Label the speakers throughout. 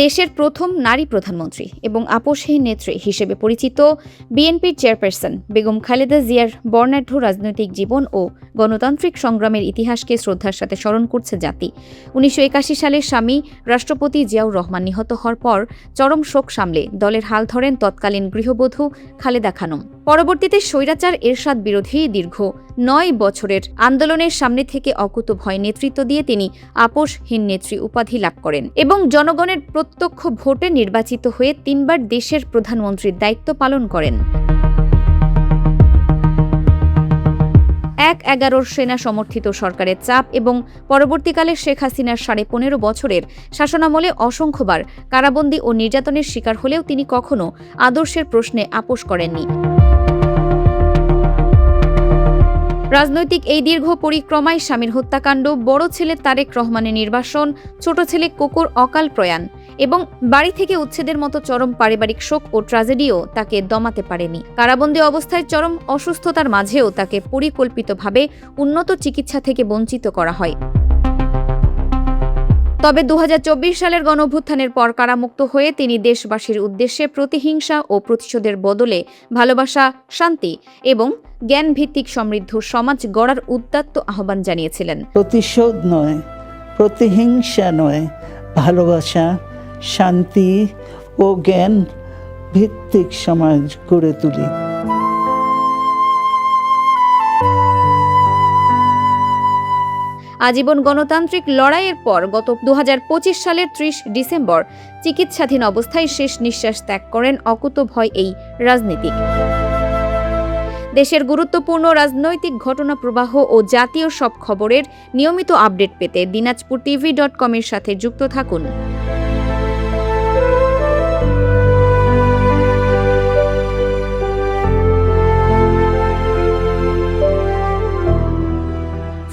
Speaker 1: দেশের প্রথম নারী প্রধানমন্ত্রী এবং আপসহীন নেত্রী হিসেবে পরিচিত বিএনপির চেয়ারপারসন বেগম খালেদা জিয়ার বর্ণাঢ্য রাজনৈতিক জীবন ও গণতান্ত্রিক সংগ্রামের ইতিহাসকে শ্রদ্ধার সাথে স্মরণ করছে জাতি। ১৯৮১ সালে স্বামী রাষ্ট্রপতি জিয়াউর রহমান নিহত হওয়ার পর চরম শোক সামলে দলের হাল ধরেন তৎকালীন গৃহবধূ খালেদা খানম। পরবর্তীতে স্বৈরাচার এরশাদ বিরোধী দীর্ঘ ৯ বছরের আন্দোলনের সামনে থেকে অকুতোভয় নেতৃত্ব দিয়ে তিনি আপসহীন নেত্রী উপাধি লাভ করেন এবং জনগণের প্রত্যক্ষ ভোটে নির্বাচিত হয়ে ৩ বার দেশের প্রধানমন্ত্রীর দায়িত্ব পালন করেন। ১/১১ সেনা সমর্থিত সরকারের চাপ এবং পরবর্তীকালে শেখ হাসিনার ১৫.৫ বছরের শাসনামলে অসংখ্যবার কারাবন্দী ও নির্যাতনের শিকার হলেও তিনি কখনো আদর্শের প্রশ্নে আপোস করেননি। রাজনৈতিক এই দীর্ঘ পরিক্রমায় স্বামীর হত্যাকাণ্ড, বড় ছেলে তারেক রহমানের নির্বাসন, ছোট ছেলে কোকোর অকাল প্রয়াণ এবং বাড়ি থেকে উচ্ছেদের মতো চরম পারিবারিক শোক ও ট্র্যাজেডিও তাকে দমাতে পারেনি। কারাবন্দী অবস্থায় চরম অসুস্থতার মাঝেও তাকে পরিকল্পিতভাবে উন্নত চিকিৎসা থেকে বঞ্চিত করা হয়। তবে ২০২৪ সালের গণঅভ্যুত্থানের পর কারামুক্ত হয়ে তিনি দেশবাসীর উদ্দেশ্যে প্রতিহিংসা ও প্রতিশোধের বদলে ভালোবাসা, শান্তি এবং জ্ঞানভিত্তিক সমৃদ্ধ সমাজ গড়ার উদাত্ত আহ্বান জানিয়েছিলেন।
Speaker 2: প্রতিশোধ নয়, প্রতিহিংসা নয়, ভালোবাসা, শান্তি ও জ্ঞান ভিত্তিক সমাজ গড়ে তুলি।
Speaker 1: আজীবন গণতান্ত্রিক লড়াইয়ের পর গত ২০২৫ সালের ৩০ ডিসেম্বর চিকিৎসাধীন অবস্থায় শেষ নিঃশ্বাস ত্যাগ করেন অকুতোভয় এই রাজনীতিক। দেশের গুরুত্বপূর্ণ রাজনৈতিক ঘটনা প্রবাহ ও জাতীয় সব খবরের নিয়মিত আপডেট পেতে dinajpurtv.com এর সাথে যুক্ত থাকুন।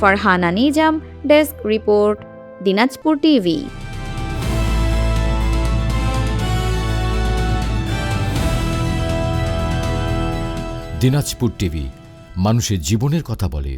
Speaker 1: Farhana Nizam, desk report, Dinajpur TV.
Speaker 3: Dinajpur TV মানুষের জীবনের কথা বলে।